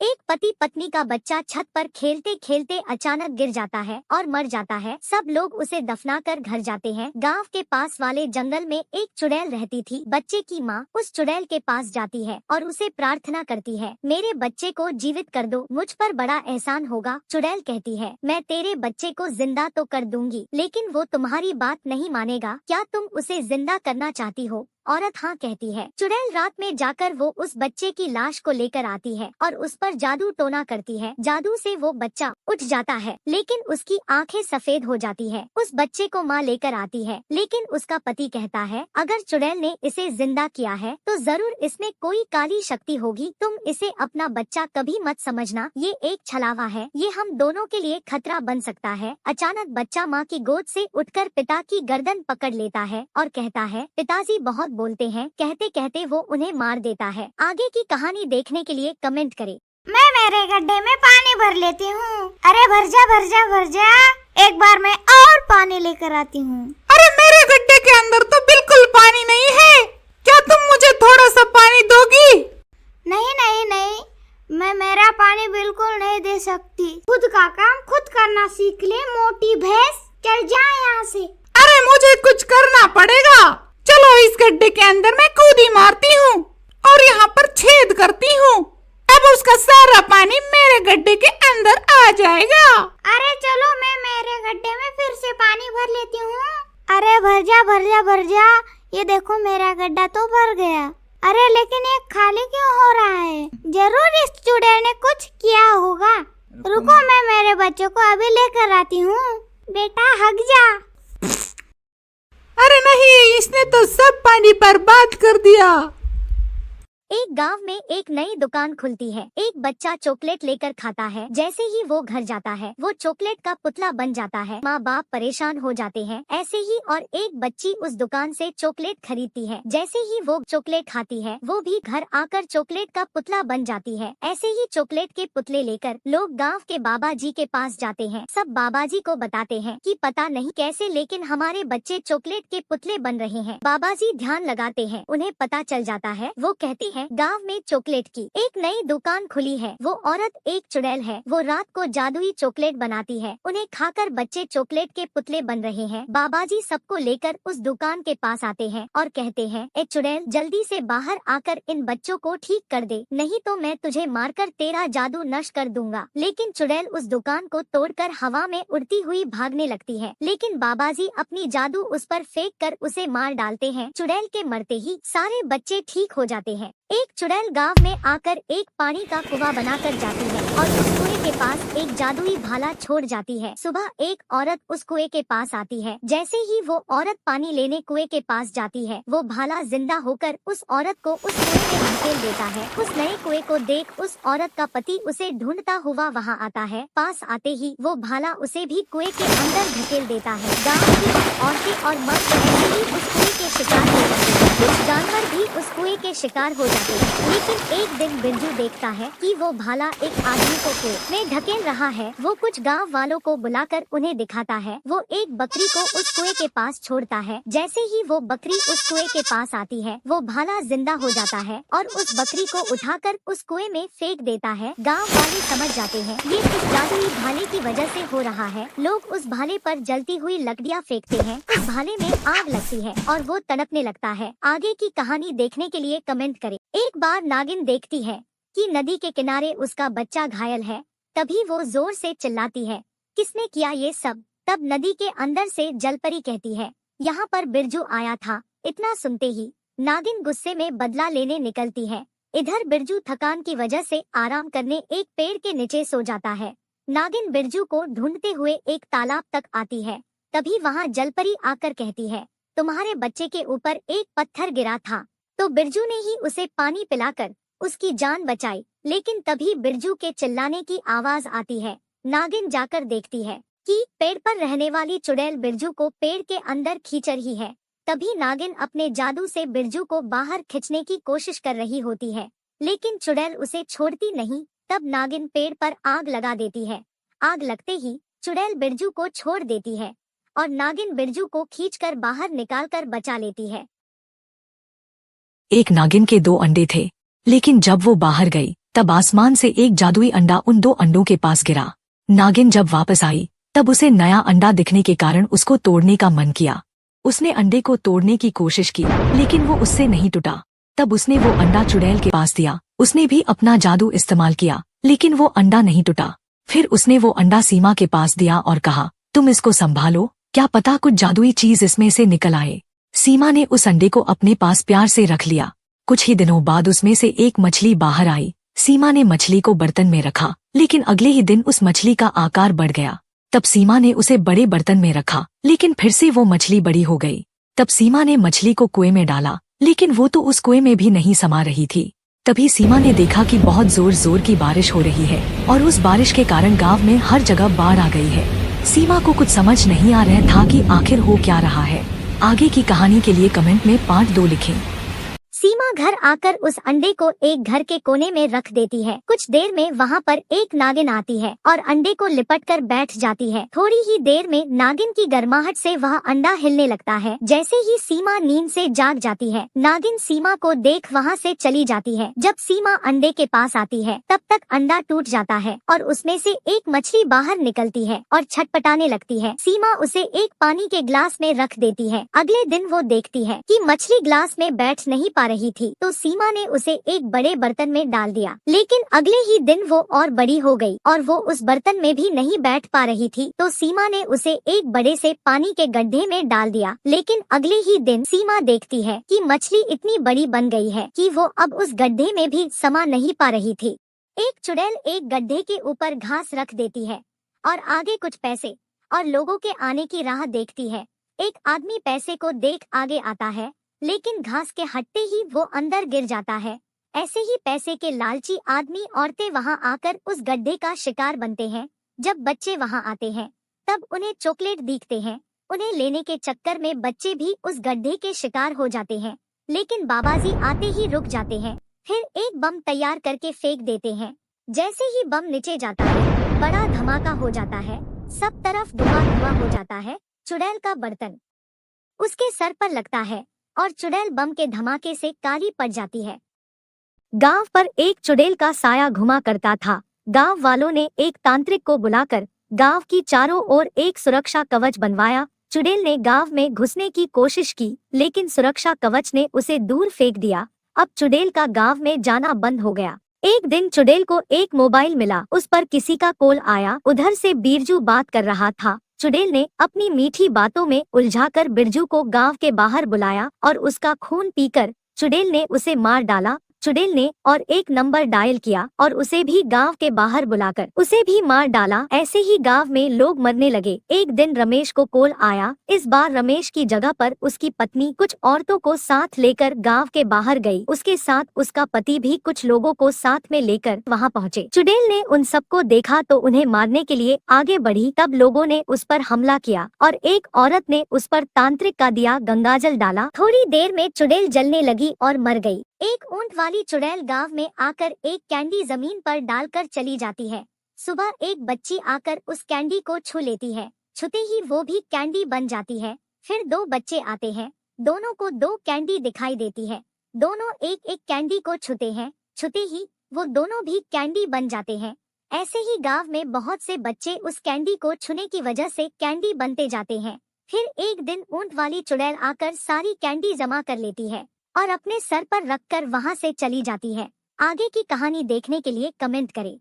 एक पति पत्नी का बच्चा छत पर खेलते खेलते अचानक गिर जाता है और मर जाता है। सब लोग उसे दफनाकर घर जाते हैं। गांव के पास वाले जंगल में एक चुड़ैल रहती थी। बच्चे की माँ उस चुड़ैल के पास जाती है और उसे प्रार्थना करती है, मेरे बच्चे को जीवित कर दो, मुझ पर बड़ा एहसान होगा। चुड़ैल कहती है, मैं तेरे बच्चे को जिंदा तो कर दूंगी, लेकिन वो तुम्हारी बात नहीं मानेगा। क्या तुम उसे जिंदा करना चाहती हो? औरत हाँ कहती है। चुड़ैल रात में जाकर वो उस बच्चे की लाश को लेकर आती है और उस पर जादू टोना करती है। जादू से वो बच्चा उठ जाता है, लेकिन उसकी आंखें सफेद हो जाती है। उस बच्चे को माँ लेकर आती है, लेकिन उसका पति कहता है, अगर चुड़ैल ने इसे जिंदा किया है तो जरूर इसमें कोई काली शक्ति होगी। तुम इसे अपना बच्चा कभी मत समझना, ये एक छलावा है, ये हम दोनों के लिए खतरा बन सकता है। अचानक बच्चा माँ की गोद से उठकर पिता की गर्दन पकड़ लेता है और कहता है, पिताजी बहुत बोलते हैं। कहते कहते वो उन्हें मार देता है। आगे की कहानी देखने के लिए कमेंट करें। मैं मेरे गड्ढे में पानी भर लेती हूँ। अरे भर जा भर जा भर जा, एक बार मैं और पानी लेकर आती हूँ। अरे मेरे गड्ढे के अंदर तो बिल्कुल पानी नहीं है, क्या तुम मुझे थोड़ा सा पानी दोगी? नहीं नहीं नहीं, मैं मेरा पानी बिल्कुल नहीं दे सकती। खुद का काम खुद करना सीख ले मोटी भैंस, चल जा यहाँ से। अरे मुझे कुछ करना पड़ेगा। चलो इस गड्ढे के अंदर मैं कूदी मारती हूँ और यहाँ पर छेद करती हूँ। अब उसका सारा पानी मेरे गड्ढे के अंदर आ जाएगा। अरे चलो मैं मेरे गड्ढे में फिर से पानी भर लेती हूँ। अरे भर जा भर जा भर जा, ये देखो मेरा गड्ढा तो भर गया। अरे लेकिन ये खाली क्यों हो रहा है? जरूर इस चुड़ैल ने कुछ किया होगा। रुको मैं मेरे बच्चों को अभी लेकर आती हूँ। बेटा हग जा। अरे नहीं, इसने तो सब पानी बर्बाद कर दिया। एक गांव में एक नई दुकान खुलती है। एक बच्चा चॉकलेट लेकर खाता है। जैसे ही वो घर जाता है वो चॉकलेट का पुतला बन जाता है। माँ बाप परेशान हो जाते हैं। ऐसे ही और एक बच्ची उस दुकान से चॉकलेट खरीदती है। जैसे ही वो चॉकलेट खाती है वो भी घर आकर चॉकलेट का पुतला बन जाती है। ऐसे ही चॉकलेट के पुतले लेकर लोग गाँव के बाबा जी के पास जाते हैं। सब बाबा जी को बताते हैं कि पता नहीं कैसे लेकिन हमारे बच्चे चॉकलेट के पुतले बन रहे हैं। बाबा जी ध्यान लगाते हैं, उन्हें पता चल जाता है। वो कहती है, गांव में चॉकलेट की एक नई दुकान खुली है। वो औरत एक चुड़ैल है। वो रात को जादुई चॉकलेट बनाती है। उन्हें खाकर बच्चे चॉकलेट के पुतले बन रहे हैं। बाबा जी सबको लेकर उस दुकान के पास आते हैं और कहते हैं, ए चुड़ैल, जल्दी से बाहर आकर इन बच्चों को ठीक कर दे, नहीं तो मैं तुझे मारकर तेरा जादू नष्ट कर दूंगा। लेकिन चुड़ैल उस दुकान को तोड़कर हवा में उड़ती हुई भागने लगती है। लेकिन बाबा जी अपनी जादू उस पर फेंक कर उसे मार डालते हैं। चुड़ैल के मरते ही सारे बच्चे ठीक हो जाते हैं। एक चुड़ैल गांव में आकर एक पानी का कुआं बनाकर जाती है और उस कुएं के पास एक जादुई भाला छोड़ जाती है। सुबह एक औरत उस कुएं के पास आती है। जैसे ही वो औरत पानी लेने कुएं के पास जाती है वो भाला जिंदा होकर उस औरत को उस कुएं में धकेल देता है। उस नए कुएं को देख उस औरत का पति उसे ढूंढता हुआ वहां आता है। पास आते ही वो भाला उसे भी कुएं के अंदर धकेल देता है। गाँव की औरतें और मर्द ऐसे ही उस कुएं के शिकार हो जाते हैं। कुछ जानवर भी उस कुएं के शिकार हो जाते हैं। लेकिन एक दिन बिरजू देखता है कि वो भाला एक आदमी को कुएं में ढकेल रहा है। वो कुछ गांव वालों को बुलाकर उन्हें दिखाता है। वो एक बकरी को उस कुएं के पास छोड़ता है। जैसे ही वो बकरी उस कुएं के पास आती है वो भाला जिंदा हो जाता है और उस बकरी को उठाकर उस कुएं में फेंक देता है। गाँव वाले समझ जाते हैं ये उस जादुई भाले की वजह से हो रहा है। लोग उस भाले पर जलती हुई लकड़ियाँ फेंकते हैं। उस भाले में आग लगती है और वो तड़पने लगता है। आगे की कहानी देखने के लिए कमेंट करें। एक बार नागिन देखती है कि नदी के किनारे उसका बच्चा घायल है। तभी वो जोर से चिल्लाती है, किसने किया ये सब? तब नदी के अंदर से जलपरी कहती है, यहाँ पर बिरजू आया था। इतना सुनते ही नागिन गुस्से में बदला लेने निकलती है। इधर बिरजू थकान की वजह से आराम करने एक पेड़ के नीचे सो जाता है। नागिन बिरजू को ढूंढते हुए एक तालाब तक आती है। तभी वहाँ जलपरी आकर कहती है, तुम्हारे बच्चे के ऊपर एक पत्थर गिरा था तो बिरजू ने ही उसे पानी पिलाकर उसकी जान बचाई। लेकिन तभी बिरजू के चिल्लाने की आवाज आती है। नागिन जाकर देखती है कि पेड़ पर रहने वाली चुड़ैल बिरजू को पेड़ के अंदर खींच रही है। तभी नागिन अपने जादू से बिरजू को बाहर खींचने की कोशिश कर रही होती है, लेकिन चुड़ैल उसे छोड़ती नहीं। तब नागिन पेड़ पर आग लगा देती है। आग लगते ही चुड़ैल बिरजू को छोड़ देती है और नागिन बिरजू को खींचकर बाहर निकालकर बचा लेती है। एक नागिन के 2 अंडे थे, लेकिन जब वो बाहर गई तब आसमान से एक जादुई अंडा उन 2 अंडों के पास गिरा। नागिन जब वापस आई तब उसे नया अंडा दिखने के कारण उसको तोड़ने का मन किया। उसने अंडे को तोड़ने की कोशिश की लेकिन वो उससे नहीं टूटा। तब उसने वो अंडा चुड़ैल के पास दिया। उसने भी अपना जादू इस्तेमाल किया लेकिन वो अंडा नहीं टूटा। फिर उसने वो अंडा सीमा के पास दिया और कहा, तुम इसको संभालो, क्या पता कुछ जादुई चीज इसमें से निकल आए। सीमा ने उस अंडे को अपने पास प्यार से रख लिया। कुछ ही दिनों बाद उसमें से एक मछली बाहर आई। सीमा ने मछली को बर्तन में रखा लेकिन अगले ही दिन उस मछली का आकार बढ़ गया। तब सीमा ने उसे बड़े बर्तन में रखा लेकिन फिर से वो मछली बड़ी हो गई। तब सीमा ने मछली को कुएं में डाला लेकिन वो तो उस कुएं में भी नहीं समा रही थी। तभी सीमा ने देखा कि बहुत जोर जोर की बारिश हो रही है और उस बारिश के कारण गांव में हर जगह बाढ़ आ गई है। सीमा को कुछ समझ नहीं आ रहा था कि आखिर हो क्या रहा है। आगे की कहानी के लिए कमेंट में पार्ट 2 लिखें। सीमा घर आकर उस अंडे को एक घर के कोने में रख देती है। कुछ देर में वहाँ पर एक नागिन आती है और अंडे को लिपट कर बैठ जाती है। थोड़ी ही देर में नागिन की गर्माहट से वह अंडा हिलने लगता है। जैसे ही सीमा नींद से जाग जाती है, नागिन सीमा को देख वहाँ से चली जाती है। जब सीमा अंडे के पास आती है तब तक अंडा टूट जाता है और उसमें से एक मछली बाहर निकलती है और छटपटाने लगती है। सीमा उसे एक पानी के ग्लास में रख देती है। अगले दिन वो देखती है कि मछली ग्लास में बैठ नहीं पा रही थी, तो सीमा ने उसे एक बड़े बर्तन में डाल दिया। लेकिन अगले ही दिन वो और बड़ी हो गई और वो उस बर्तन में भी नहीं बैठ पा रही थी, तो सीमा ने उसे एक बड़े से पानी के गड्ढे में डाल दिया। लेकिन अगले ही दिन सीमा देखती है कि मछली इतनी बड़ी बन गई है कि वो अब उस गड्ढे में भी समा नहीं पा रही थी। एक चुड़ैल एक गड्ढे के ऊपर घास रख देती है और आगे कुछ पैसे और लोगों के आने की राह देखती है। एक आदमी पैसे को देख आगे आता है लेकिन घास के हटते ही वो अंदर गिर जाता है। ऐसे ही पैसे के लालची आदमी औरतें वहां आकर उस गड्ढे का शिकार बनते हैं। जब बच्चे वहां आते हैं तब उन्हें चॉकलेट दिखते हैं। उन्हें लेने के चक्कर में बच्चे भी उस गड्ढे के शिकार हो जाते हैं, लेकिन बाबाजी आते ही रुक जाते हैं। फिर एक बम तैयार करके फेंक देते हैं। जैसे ही बम नीचे जाता है, बड़ा धमाका हो जाता है। सब तरफ धुआं धुआं हो जाता है। चुड़ैल का बर्तन उसके सर पर लगता है और चुड़ैल बम के धमाके से काली पड़ जाती है। गांव पर एक चुड़ैल का साया घुमा करता था। गांव वालों ने एक तांत्रिक को बुलाकर गांव की चारों ओर एक सुरक्षा कवच बनवाया। चुड़ैल ने गांव में घुसने की कोशिश की लेकिन सुरक्षा कवच ने उसे दूर फेंक दिया। अब चुड़ैल का गांव में जाना बंद हो गया। एक दिन चुड़ैल को एक मोबाइल मिला। उस पर किसी का कॉल आया। उधर से बिरजू बात कर रहा था। चुड़ैल ने अपनी मीठी बातों में उलझाकर बिरजू को गांव के बाहर बुलाया और उसका खून पीकर चुड़ैल ने उसे मार डाला। चुड़ैल ने और एक नंबर डायल किया और उसे भी गांव के बाहर बुलाकर उसे भी मार डाला। ऐसे ही गांव में लोग मरने लगे। एक दिन रमेश को कॉल आया। इस बार रमेश की जगह पर उसकी पत्नी कुछ औरतों को साथ लेकर गांव के बाहर गई। उसके साथ उसका पति भी कुछ लोगों को साथ में लेकर वहां पहुंचे। चुड़ैल ने उन सबको देखा तो उन्हें मारने के लिए आगे बढ़ी। तब लोगों ने उस पर हमला किया और एक औरत ने उस पर तांत्रिक का दिया गंगाजल डाला। थोड़ी देर में चुड़ैल जलने लगी और मर गई। एक ऊंट वाली चुड़ैल गांव में आकर एक कैंडी जमीन पर डालकर चली जाती है। सुबह एक बच्ची आकर उस कैंडी को छू लेती है। छूते ही वो भी कैंडी बन जाती है। फिर 2 बच्चे आते हैं। दोनों को 2 कैंडी दिखाई देती है। दोनों एक एक कैंडी को छूते हैं। छूते ही वो दोनों भी कैंडी बन जाते हैं। ऐसे ही गांव में बहुत से बच्चे उस कैंडी को छूने की वजह से कैंडी बनते जाते हैं। फिर एक दिन ऊंट वाली चुड़ैल आकर सारी कैंडी जमा कर लेती है और अपने सर पर रखकर वहां से चली जाती है। आगे की कहानी देखने के लिए कमेंट करें।